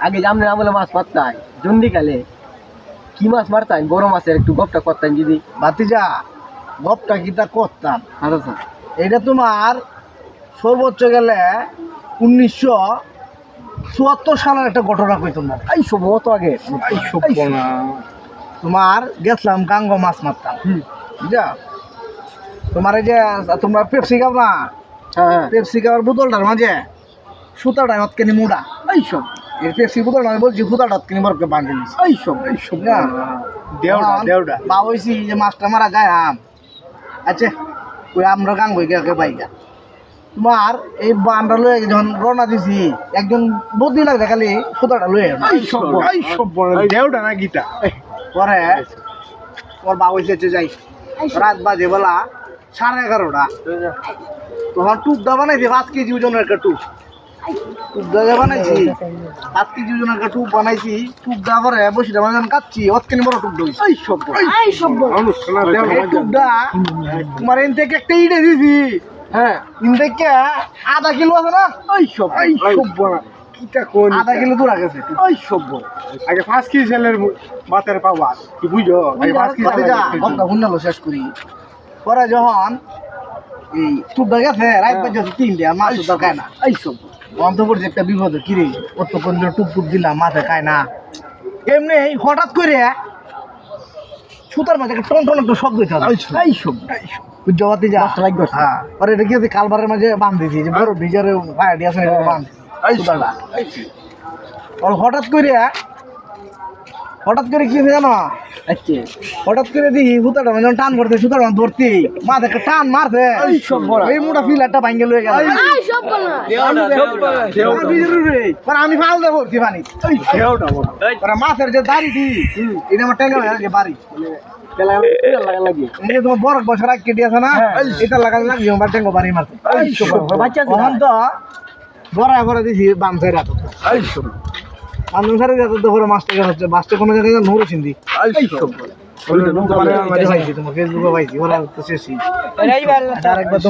আগে জামনে আমলে মাছ মারতাম জন্ডি কালে কি মাছ মারতাম বড় মাছের একটু গপটা করতাম যদি ভাতিজা গপটা কিটা করতাম আচ্ছা এটা তোমার সর্বোচ্চ গেলে 1974 সালের একটা ঘটনা কই তোমার এই সব অত আগে তোমার গেছিলাম গাঙ্গ মাছ মারতাম বুঝা তোমার এই যে তোমরা পেপসি খাও না হ্যাঁ পেপসি খাওয়ার বোতলটার মাঝে সুতাটা অতখানি মুড়া এই সব এই পেপসি বোতলটা আমি বলছি সুতাটা অতখানি বরফ বাঁধে নিছি এই সব না দেওড়া বা হইছি যে মাছটা মারা যায় আম আচ্ছা ওই আমরা গাঙ্গ কে বাইকা তোমার এই বানটা লয়ে যখন রওনা দিছি একজন বদলি লাগছে খালি সুতাটা লয়ে দেওড়া না গীতা পরে ওর বাবা হয়েছে যাই রাত বাজে বেলা 11:30 তখন টুপ দা বানাইছি 5 কেজি ওজনের একটা টুপ দা বানাইছি 5 কেজি ওজনের একটা টুপ বানাইছি টুপ দা করে বসিটা মানে কাটছি অতখানি বড় টুপ দইছি এই সব টুপটা তোমার এন থেকে একটা ইটে দিছি হ্যাঁ ইন থেকে আধা কিলো আছে না এই সব বড় কিটা কোন আধা কিলো দূর গেছে এই সব আগে 5 কেজি ছেলের মাথার পাওয়া কি বুঝো আগে 5 কেজি গপটা হুন্নালো শেষ করি পরে যখন এই টুপটা গেছে রাত বাজে 3 আর মাছ তো খায় না এই সব অন্তপুর যে একটা বিপদ কিরে অতক্ষণ ধরে টুপ দিলাম মাথায় খায় না এমনি হঠাৎ করে সুতার মাঝে একটা টন একটা শব্দ হইতে এই সব বুঝতে যা হ্যাঁ পরে এটা কি কালবারের মাঝে বাঁধতেছি যে বড় ভিজারে ফায়ার আছে বাঁধতেছি সুতাটা হঠাৎ করে কি হয়েছে জানো হঠাৎ করে দেখি সুতাটা মানে টান করতে সুতাটা ধরতে মাথা একটা টান মারছে এই মোটা ফিলারটা ভাঙ্গে লয়ে গেল আমি ফাল দেবো ভর্তি পানি মাছের যে দাড়ি দি এটা আমার টেঙ্গা লাগে বাড়ি তোমার বরফ বছর আগে কেটে আছে না এটা লাগালে লাগবে আমার টেঙ্গা বাড়ি মারছে তখন তো বড় করে দিছি বামসের রাত আন্দোলন সারে তো করে মাছটা হচ্ছে মাছটা কোনো জায়গায় নৌরে সিন্ধি তোমার ফেসবুকে পাইছি ওরা তো শেষই